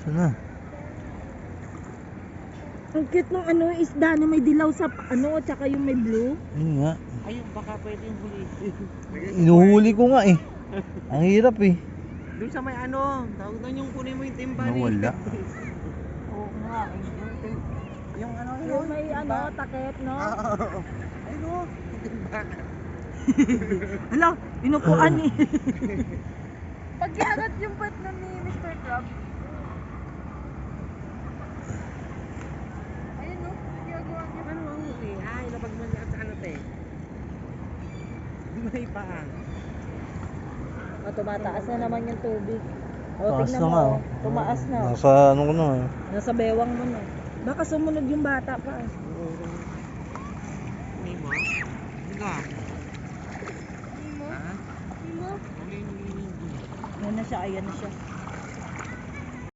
Sana. Ang cute ng ano, isda na may dilaw sa ano, tsaka yung may blue. Yun nga. Ayun, baka pwedeng huli. Inuhuli ko nga eh. Ang hirap eh. Doon sa may ano, tawag doon yung kunin mo yung timba ni. Nawala. Oo nga. Yung ano yun? Yung may ano, takip, no? Ayun o, timba. Hala, inupuan eh. Pag ginagat yung puwet na ni Mr. Crab. Ayun no, ginagawa niya. Ano ang huli? Ay, lapag mo niya sa ano te. May paan. O, tumataas na naman yung tubig. O, Taas tignan na mo, nga. oh. Tumaas na. Oh. Nasa ano ko na eh. Nasa bewang mo na. Baka sumunod yung bata pa. May mo? Ika. Imo? Ha? Imo? Ano yung Ayan na siya, ayan na siya.